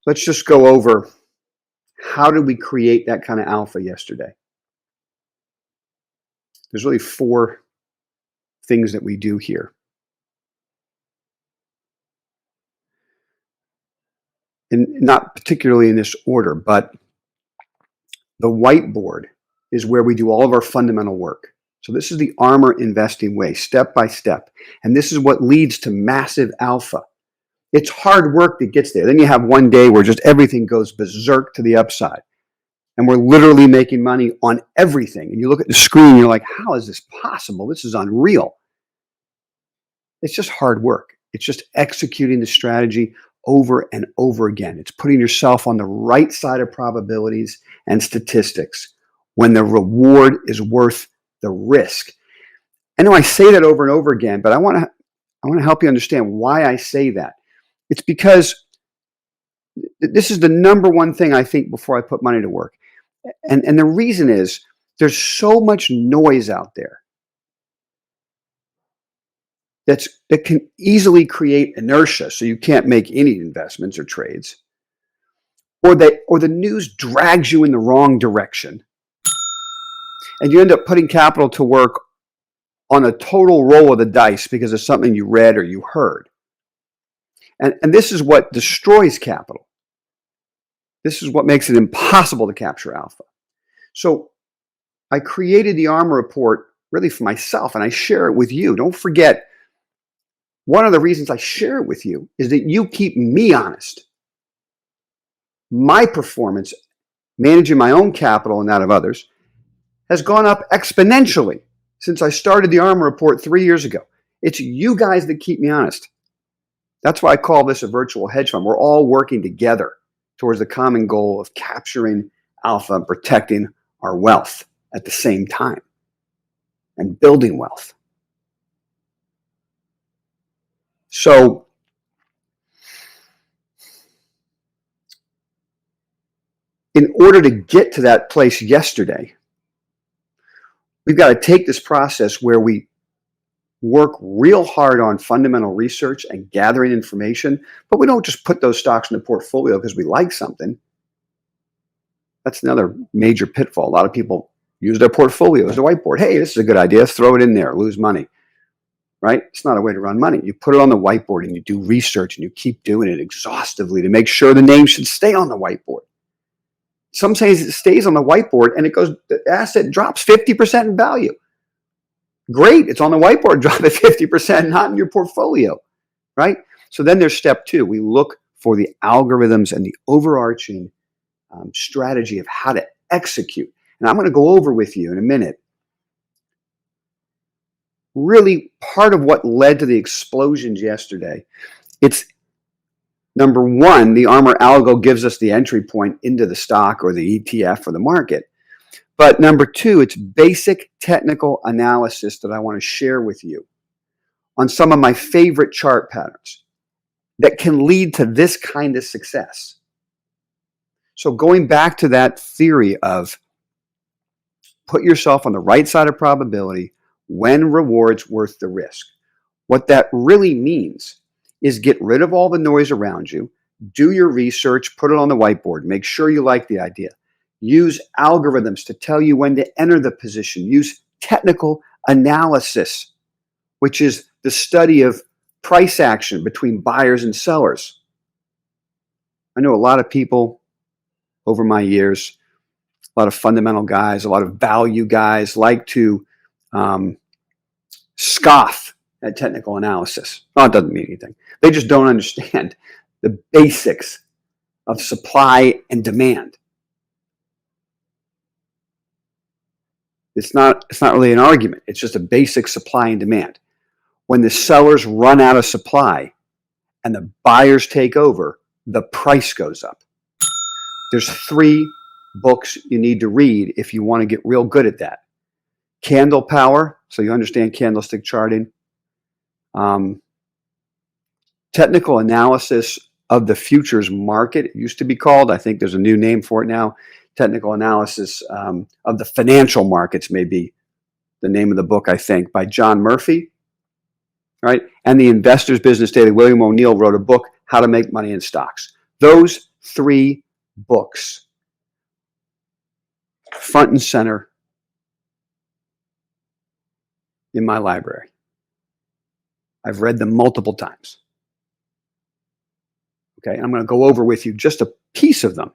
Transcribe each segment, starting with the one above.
let's just go over how did we create that kind of alpha yesterday. There's really 4 things that we do here. And not particularly in this order, but the whiteboard is where we do all of our fundamental work. So this is the ARMR investing way, step by step. And this is what leads to massive alpha. It's hard work that gets there. Then you have one day where just everything goes berserk to the upside. And we're literally making money on everything. And you look at the screen and you're like, how is this possible? This is unreal. It's just hard work. It's just executing the strategy over and over again. It's putting yourself on the right side of probabilities and statistics when the reward is worth the risk. I know I say that over and over again, but I want to help you understand why I say that. It's because this is the number one thing I think before I put money to work. And the reason is there's so much noise out there that can easily create inertia, so you can't make any investments or trades, or the news drags you in the wrong direction, and you end up putting capital to work on a total roll of the dice because of something you read or you heard. And this is what destroys capital. This is what makes it impossible to capture alpha. So I created the ARMR Report really for myself, and I share it with you. Don't forget, one of the reasons I share it with you is that you keep me honest. My performance, managing my own capital and that of others, has gone up exponentially since I started the ARMR Report 3 years ago. It's you guys that keep me honest. That's why I call this a virtual hedge fund. We're all working together towards the common goal of capturing alpha and protecting our wealth at the same time and building wealth. So in order to get to that place yesterday, we've got to take this process where we work real hard on fundamental research and gathering information, but we don't just put those stocks in the portfolio because we like something. That's another major pitfall. A lot of people use their portfolio as a whiteboard. Hey, this is a good idea. Let's throw it in there, lose money. Right? It's not a way to run money. You put it on the whiteboard and you do research and you keep doing it exhaustively to make sure the name should stay on the whiteboard. Some say it stays on the whiteboard and the asset drops 50% in value. Great, it's on the whiteboard, drop it 50%, not in your portfolio, right? So then there's step 2. We look for the algorithms and the overarching strategy of how to execute. And I'm going to go over with you in a minute really part of what led to the explosions yesterday. It's number 1, the ARMR algo gives us the entry point into the stock or the ETF or the market. But number 2, it's basic technical analysis that I want to share with you on some of my favorite chart patterns that can lead to this kind of success. So going back to that theory of put yourself on the right side of probability when reward's worth the risk. What that really means is get rid of all the noise around you, do your research, put it on the whiteboard, make sure you like the idea. Use algorithms to tell you when to enter the position. Use technical analysis, which is the study of price action between buyers and sellers. I know a lot of people over my years, a lot of fundamental guys, a lot of value guys like to scoff at technical analysis. Well, it doesn't mean anything. They just don't understand the basics of supply and demand. It's not really an argument. It's just a basic supply and demand. When the sellers run out of supply and the buyers take over, the price goes up. There's 3 books you need to read if you want to get real good at that. Candle Power, so you understand candlestick charting. Technical Analysis of the Futures Market, it used to be called. I think there's a new name for it now. Technical Analysis of the Financial Markets may be the name of the book, I think, by John Murphy. Right? And the Investor's Business Daily, William O'Neill wrote a book, How to Make Money in Stocks. Those 3 books front and center in my library. I've read them multiple times. Okay, I'm going to go over with you just a piece of them.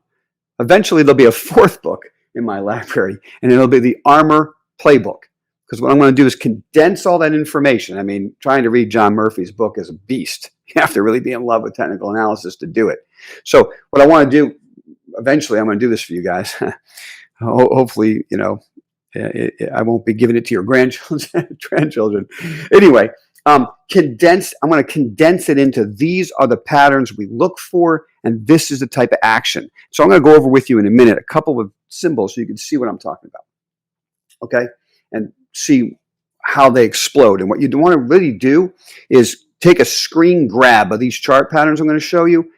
Eventually, there'll be a 4th book in my library, and it'll be the ARMR Playbook. Because what I'm going to do is condense all that information. I mean, trying to read John Murphy's book is a beast. You have to really be in love with technical analysis to do it. So what I want to do, eventually, I'm going to do this for you guys. Hopefully, I won't be giving it to your grandchildren. Anyway, I'm going to condense it into these are the patterns we look for, and this is the type of action. So I'm going to go over with you in a minute a couple of symbols so you can see what I'm talking about. Okay? And see how they explode. And what you want to really do is take a screen grab of these chart patterns I'm going to show you,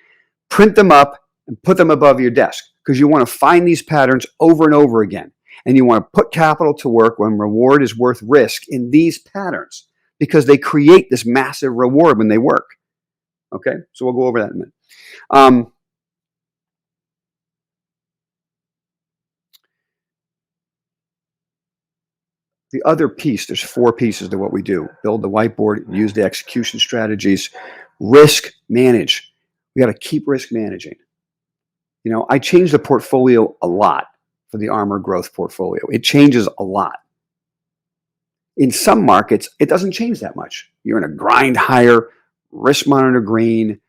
print them up, and put them above your desk, because you want to find these patterns over and over again. And you want to put capital to work when reward is worth risk in these patterns, because they create this massive reward when they work. Okay, so we'll go over that in a minute. The other piece, there's 4 pieces to what we do. Build the whiteboard, use the execution strategies, risk manage. We got to keep risk managing. I change the portfolio a lot for the ARMR growth portfolio. It changes a lot. In some markets, it doesn't change that much. You're in a grind higher, risk monitor green,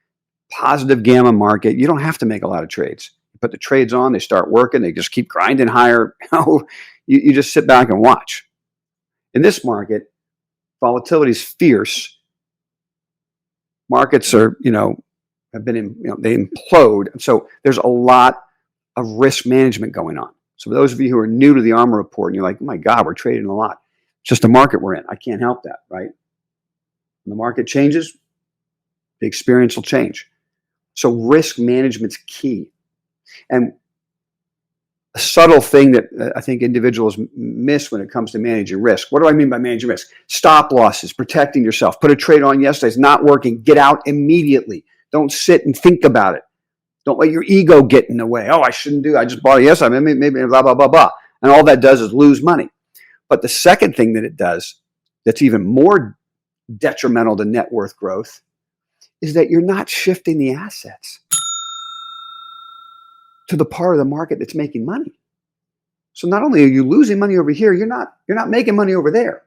positive gamma market. You don't have to make a lot of trades. You put the trades on, they start working, they just keep grinding higher. You just sit back and watch. In this market, volatility is fierce. Markets are, have been, they implode. So there's a lot of risk management going on. So for those of you who are new to the ARMR Report and you're like, oh my God, we're trading a lot. It's just the market we're in. I can't help that, right? When the market changes, the experience will change. So risk management's key. And a subtle thing that I think individuals miss when it comes to managing risk. What do I mean by managing risk? Stop losses, protecting yourself. Put a trade on yesterday, it's not working. Get out immediately. Don't sit and think about it. Don't let your ego get in the way. Oh, I shouldn't do. I just bought it yesterday. Maybe blah, blah, blah, blah. And all that does is lose money. But the second thing that it does that's even more detrimental to net worth growth is that you're not shifting the assets to the part of the market that's making money. So not only are you losing money over here, you're not making money over there,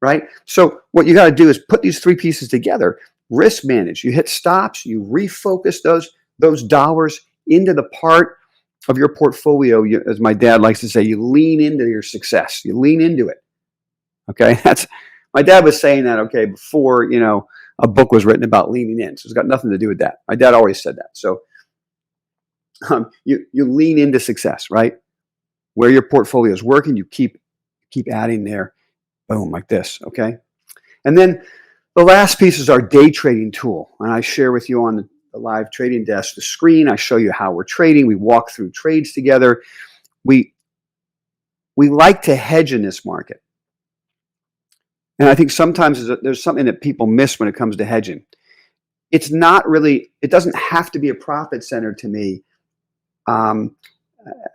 right? So what you got to do is put these 3 pieces together. Risk manage. You hit stops. You refocus those dollars into the part of your portfolio. As my dad likes to say, you lean into your success. You lean into it. Okay, that's my dad was saying that. Okay, before a book was written about leaning in, so it's got nothing to do with that. My dad always said that. So you lean into success, right? Where your portfolio is working, you keep adding there, boom, like this, okay? And then the last piece is our day trading tool. And I share with you on the live trading desk, the screen, I show you how we're trading. We walk through trades together. We like to hedge in this market. And I think sometimes there's something that people miss when it comes to hedging. It's not really, it doesn't have to be a profit center to me.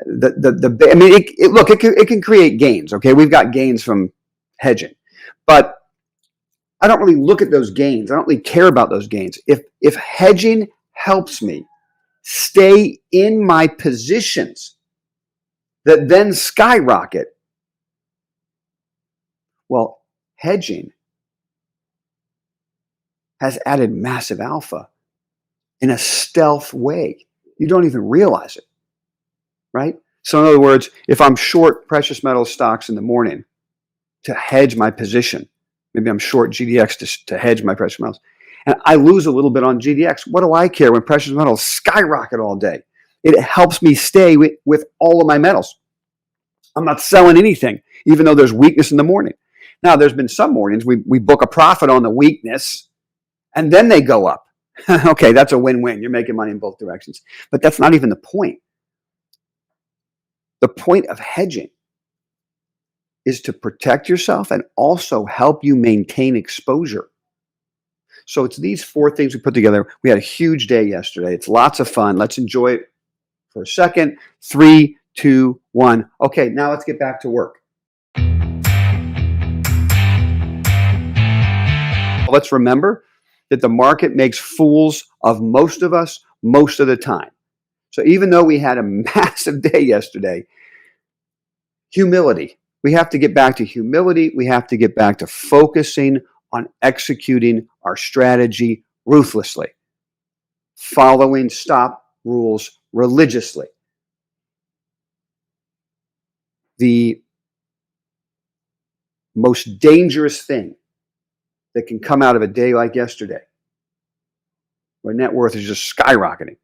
It can create gains. Okay, we've got gains from hedging, but I don't really look at those gains. I don't really care about those gains. If hedging helps me stay in my positions that then skyrocket, well, hedging has added massive alpha in a stealth way. You don't even realize it, right? So in other words, if I'm short precious metal stocks in the morning to hedge my position, maybe I'm short GDX to hedge my precious metals, and I lose a little bit on GDX, what do I care when precious metals skyrocket all day? It helps me stay with all of my metals. I'm not selling anything, even though there's weakness in the morning. Now, there's been some mornings we book a profit on the weakness, and then they go up. Okay, that's a win-win. You're making money in both directions. But that's not even the point. The point of hedging is to protect yourself and also help you maintain exposure. So it's these 4 things we put together. We had a huge day yesterday. It's lots of fun. Let's enjoy it for a second. 3, 2, 1. Okay, now let's get back to work. Let's remember that the market makes fools of most of us most of the time. So even though we had a massive day yesterday, humility. We have to get back to humility. We have to get back to focusing on executing our strategy ruthlessly, following stop rules religiously. The most dangerous thing that can come out of a day like yesterday, where net worth is just skyrocketing,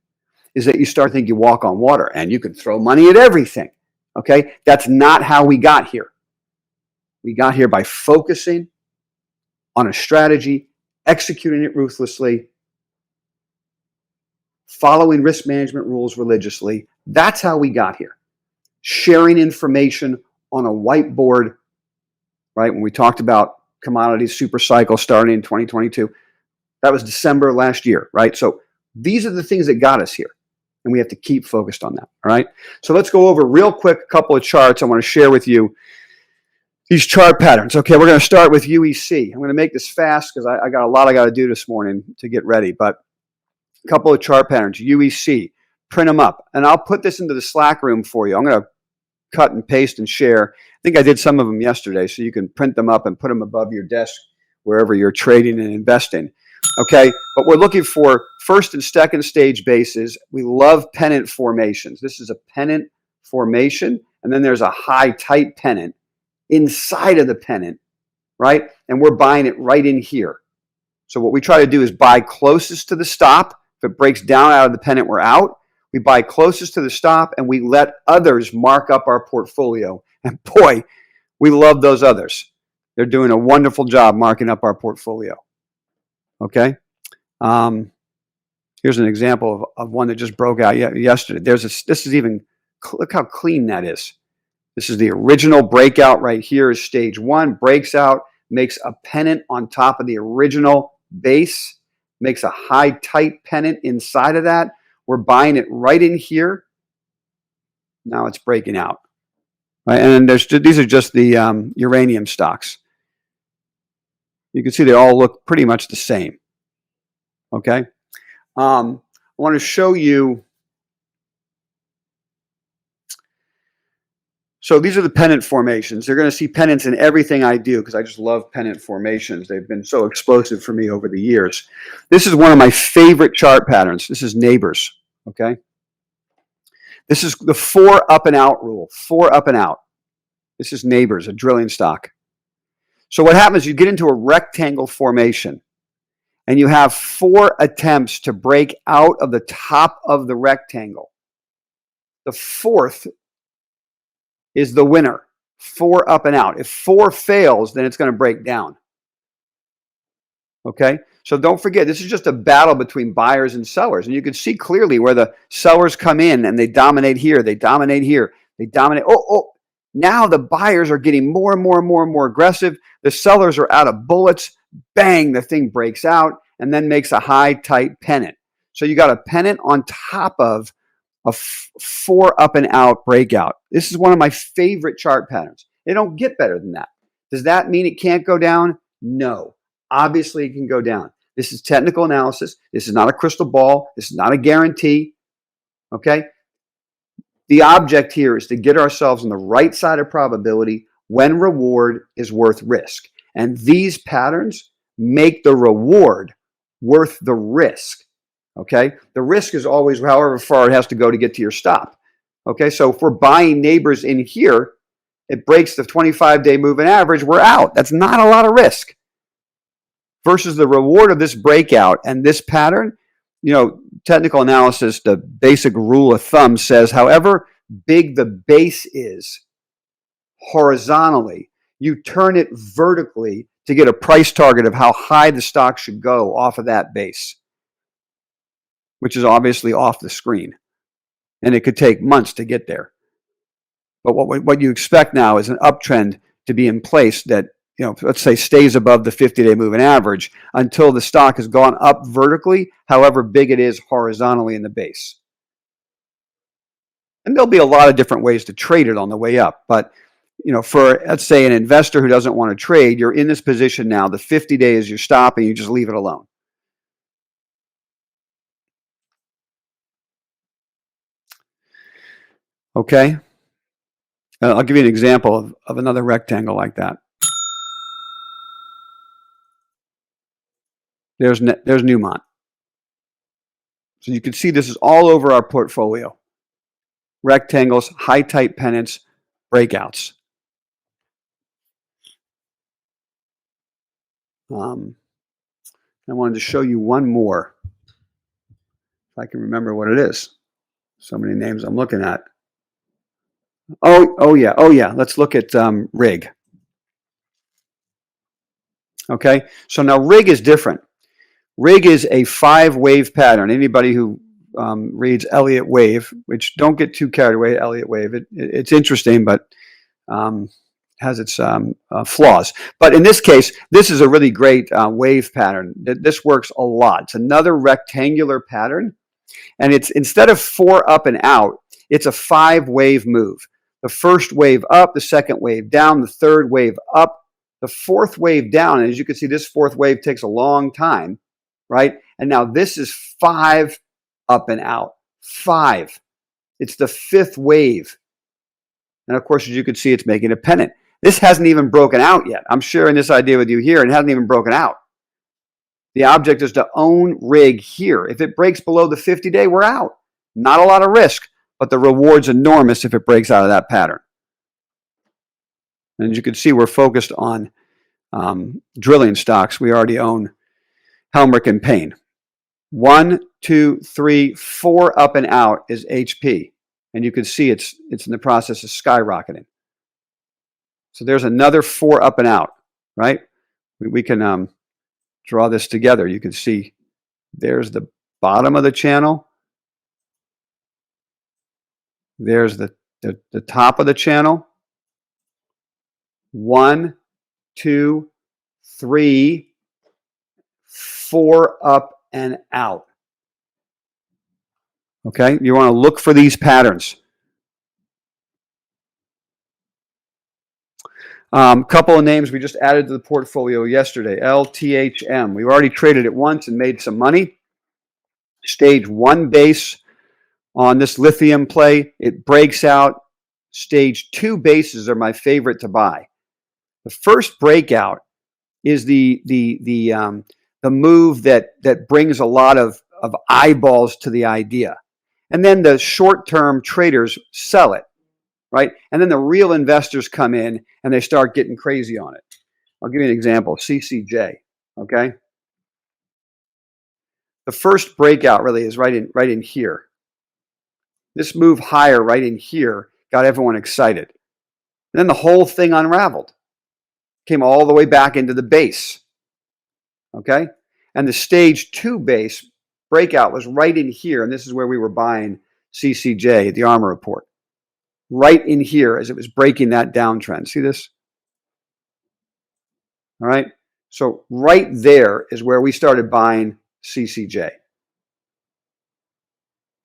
is that you start to think you walk on water and you can throw money at everything. Okay? That's not how we got here. We got here by focusing on a strategy, executing it ruthlessly, following risk management rules religiously. That's how we got here. Sharing information on a whiteboard, right? When we talked about commodities super cycle starting in 2022, that was December last year, right? So these are the things that got us here, and we have to keep focused on that, all right? So let's go over real quick a couple of charts I want to share with you. These chart patterns. Okay, we're going to start with UEC. I'm going to make this fast because I got a lot I got to do this morning to get ready, but a couple of chart patterns. UEC, print them up, and I'll put this into the Slack room for you. I'm going to cut and paste and share. I think I did some of them yesterday, so you can print them up and put them above your desk wherever you're trading and investing. Okay, but we're looking for first and second stage bases. We love pennant formations. This is a pennant formation, and then there's a high tight pennant inside of the pennant, right? And we're buying it right in here. So what we try to do is buy closest to the stop. If it breaks down out of the pennant, we're out. We buy closest to the stop, and we let others mark up our portfolio. And boy, we love those others. They're doing a wonderful job marking up our portfolio. Okay? Here's an example of one that just broke out yesterday. This is even, look how clean that is. This is the original breakout right here is stage one, breaks out, makes a pennant on top of the original base, makes a high tight pennant inside of that. We're buying it right in here. Now it's breaking out. Right? And these are just the uranium stocks. You can see they all look pretty much the same. Okay? I want to show you. So these are the pennant formations. They're going to see pennants in everything I do because I just love pennant formations. They've been so explosive for me over the years. This is one of my favorite chart patterns. This is neighbors, okay? This is the 4 up and out rule, 4 up and out. This is neighbors, a drilling stock. So what happens, you get into a rectangle formation and you have 4 attempts to break out of the top of the rectangle. The 4th is the winner, 4 up and out. If 4 fails, then it's going to break down. Okay? So don't forget, this is just a battle between buyers and sellers. And you can see clearly where the sellers come in and they dominate here, they dominate here, they dominate. Now the buyers are getting more and more and more and more aggressive. The sellers are out of bullets. Bang, the thing breaks out and then makes a high, tight pennant. So you got a pennant on top of a 4 up and out breakout. This is one of my favorite chart patterns. They don't get better than that. Does that mean it can't go down? No. Obviously, it can go down. This is technical analysis. This is not a crystal ball. This is not a guarantee. Okay? The object here is to get ourselves on the right side of probability when reward is worth risk. And these patterns make the reward worth the risk. Okay? The risk is always however far it has to go to get to your stop. Okay? So if we're buying neighbors in here, it breaks the 25-day moving average, we're out. That's not a lot of risk. Versus the reward of this breakout and this pattern, technical analysis, the basic rule of thumb says, however big the base is horizontally, you turn it vertically to get a price target of how high the stock should go off of that base, which is obviously off the screen. And it could take months to get there. But what you expect now is an uptrend to be in place that, let's say stays above the 50-day moving average until the stock has gone up vertically, however big it is horizontally in the base. And there'll be a lot of different ways to trade it on the way up. But for, let's say, an investor who doesn't want to trade, you're in this position now. The 50-day is your stop, and you just leave it alone. Okay? I'll give you an example of another rectangle like that. There's Newmont. So you can see this is all over our portfolio. Rectangles, high tight pennants, breakouts. I wanted to show you one more, if I can remember what it is. So many names I'm looking at. Oh yeah. Let's look at rig. Okay, so now rig is different. Rig is a 5-wave pattern. Anybody who reads Elliott Wave, which don't get too carried away, Elliott Wave, it's interesting, but has its flaws. But in this case, this is a really great wave pattern. This works a lot. It's another rectangular pattern, and it's, instead of 4 up and out, it's a 5-wave move. The first wave up, the second wave down, the third wave up, the fourth wave down. And as you can see, this fourth wave takes a long time, right? And now this is 5 up and out. 5. It's the 5th wave. And of course, as you can see, it's making a pennant. This hasn't even broken out yet. I'm sharing this idea with you here, and it hasn't even broken out. The object is to own rig here. If it breaks below the 50-day, we're out. Not a lot of risk, but the reward's enormous if it breaks out of that pattern. And as you can see, we're focused on drilling stocks. We already own Helmerich and Payne. 1, 2, 3, 4 up and out is HP. And you can see it's in the process of skyrocketing. So there's another 4 up and out, right? We can draw this together. You can see there's the bottom of the channel. There's the top of the channel. 1, 2, 3, 4 up and out. Okay, you want to look for these patterns. Couple of names we just added to the portfolio yesterday. LTHM. We've already traded it once and made some money. Stage 1 base on this lithium play. It breaks out. Stage 2 bases are my favorite to buy. The first breakout is the move that brings a lot of eyeballs to the idea. And then the short-term traders sell it, right? And then the real investors come in and they start getting crazy on it. I'll give you an example, CCJ, okay? The first breakout really is right in here. This move higher right in here got everyone excited. And then the whole thing unraveled. Came all the way back into the base. Okay? And the stage 2 base breakout was right in here, and this is where we were buying CCJ at the ARMR Report. Right in here as it was breaking that downtrend. See this? All right? So right there is where we started buying CCJ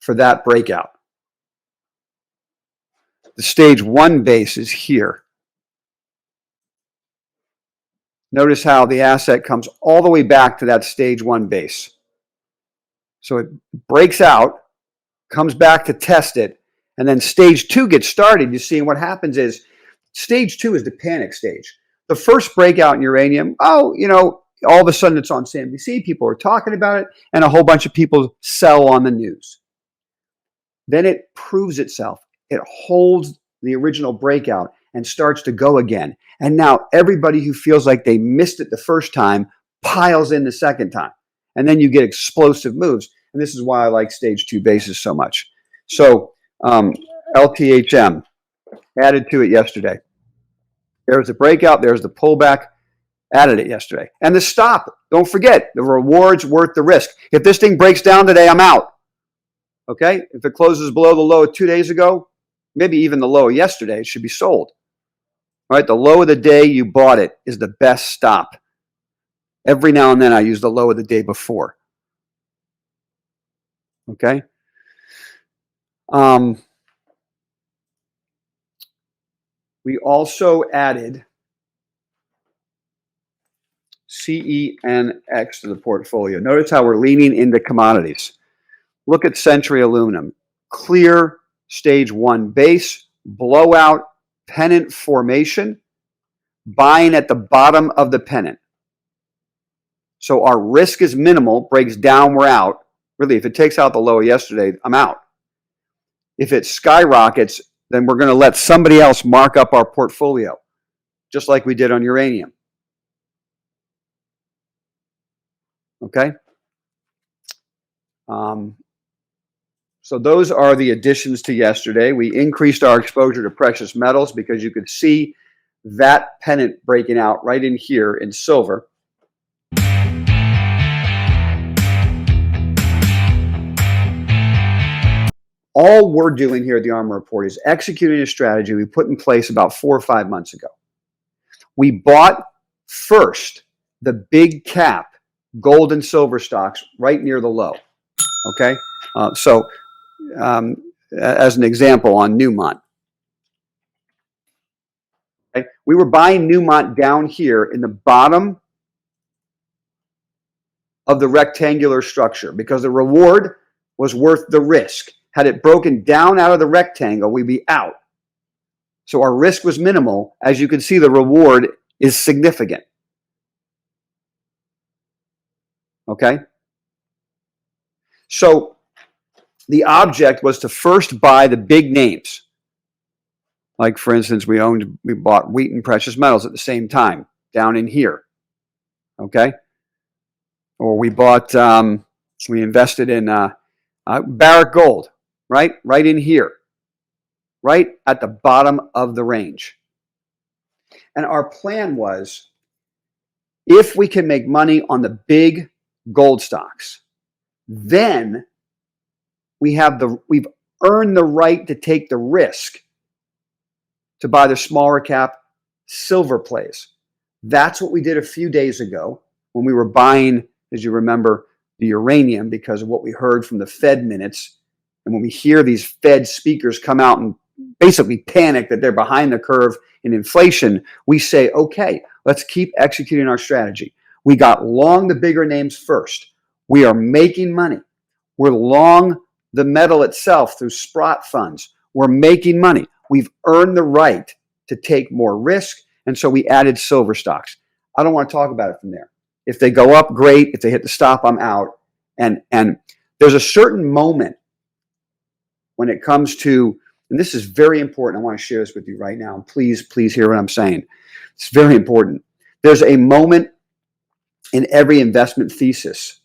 for that breakout. The stage 1 base is here. Notice how the asset comes all the way back to that stage 1 base. So it breaks out, comes back to test it, and then stage 2 gets started. You see, what happens is stage 2 is the panic stage. The first breakout in uranium, all of a sudden it's on CNBC, people are talking about it, and a whole bunch of people sell on the news. Then it proves itself. It holds the original breakout and starts to go again. And now everybody who feels like they missed it the first time piles in the second time. And then you get explosive moves. And this is why I like stage 2 bases so much. So LTHM, added to it yesterday. There's the breakout. There's the pullback. Added it yesterday. And the stop. Don't forget, the reward's worth the risk. If this thing breaks down today, I'm out. Okay? If it closes below the low of 2 days ago, maybe even the low of yesterday, it should be sold. All right? The low of the day you bought it is the best stop. Every now and then I use the low of the day before. Okay? We also added CENX to the portfolio. Notice how we're leaning into commodities. Look at Century Aluminum. Clear stage 1 base, blowout, pennant formation, buying at the bottom of the pennant. So our risk is minimal, breaks down, we're out. Really, if it takes out the low yesterday, I'm out. If it skyrockets, then we're going to let somebody else mark up our portfolio, just like we did on uranium. Okay? So those are the additions to yesterday. We increased our exposure to precious metals because you could see that pennant breaking out right in here in silver. All we're doing here at the ARMR Report is executing a strategy we put in place about 4 or 5 months ago. We bought first the big cap gold and silver stocks right near the low. Okay? As an example on Newmont. Okay? We were buying Newmont down here in the bottom of the rectangular structure because the reward was worth the risk. Had it broken down out of the rectangle, we'd be out. So our risk was minimal. As you can see, the reward is significant. Okay? So the object was to first buy the big names. Like, for instance, we bought Wheaton Precious Metals at the same time, down in here. Okay? Or we bought, we invested in Barrick Gold, right? Right in here. Right at the bottom of the range. And our plan was, if we can make money on the big gold stocks, then we've earned the right to take the risk to buy the smaller cap silver plays. That's what we did a few days ago when we were buying, as you remember, the uranium because of what we heard from the Fed minutes. And when we hear these Fed speakers come out and basically panic that they're behind the curve in inflation, we say, okay, let's keep executing our strategy. We got long the bigger names first. We are making money. We're long the metal itself through Sprott funds. We're making money. We've earned the right to take more risk, and so we added silver stocks. I don't want to talk about it from there. If they go up, great. If they hit the stop, I'm out. And there's a certain moment when it comes to, and this is very important. I want to share this with you right now. Please hear what I'm saying. It's very important. There's a moment in every investment thesis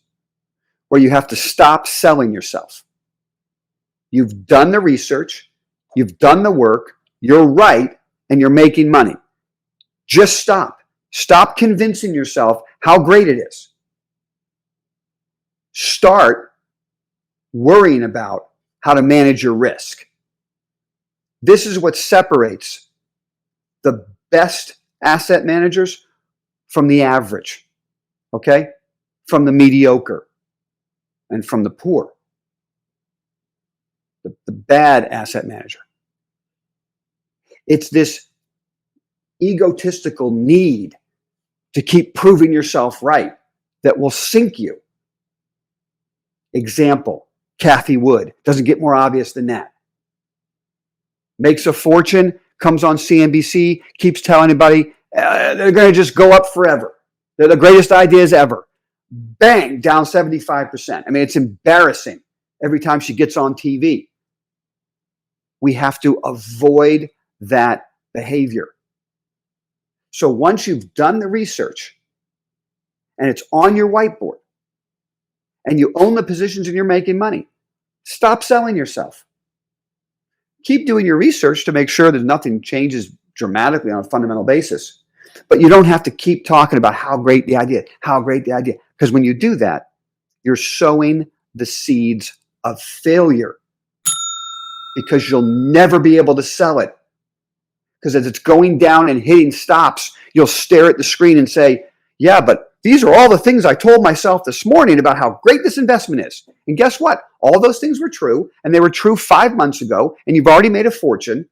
where you have to stop selling yourself. You've done the research, you've done the work, you're right, and you're making money. Just stop. Stop convincing yourself how great it is. Start worrying about how to manage your risk. This is what separates the best asset managers from the average, okay? From the mediocre and from the poor. The bad asset manager. It's this egotistical need to keep proving yourself right that will sink you. Example, Cathie Wood. Doesn't get more obvious than that. Makes a fortune, comes on CNBC, keeps telling anybody they're going to just go up forever. They're the greatest ideas ever. Bang, down 75%. I mean, it's embarrassing every time she gets on TV. We have to avoid that behavior. So once you've done the research and it's on your whiteboard and you own the positions and you're making money, stop selling yourself. Keep doing your research to make sure that nothing changes dramatically on a fundamental basis. But you don't have to keep talking about how great the idea, how great the idea. Because when you do that, you're sowing the seeds of failure. Because you'll never be able to sell it. Because as it's going down and hitting stops, you'll stare at the screen and say, yeah, but these are all the things I told myself this morning about how great this investment is. And guess what? All those things were true, and they were true 5 months ago, and you've already made a fortune.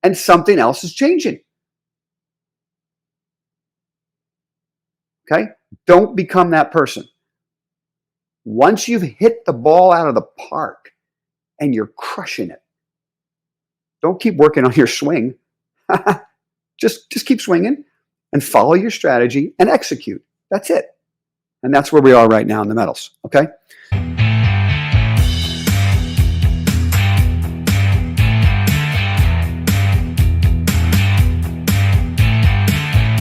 and something else is changing. Okay? Don't become that person. Once you've hit the ball out of the park and you're crushing it, don't keep working on your swing. just keep swinging and follow your strategy and execute. That's it. And that's where we are right now in the metals. Okay?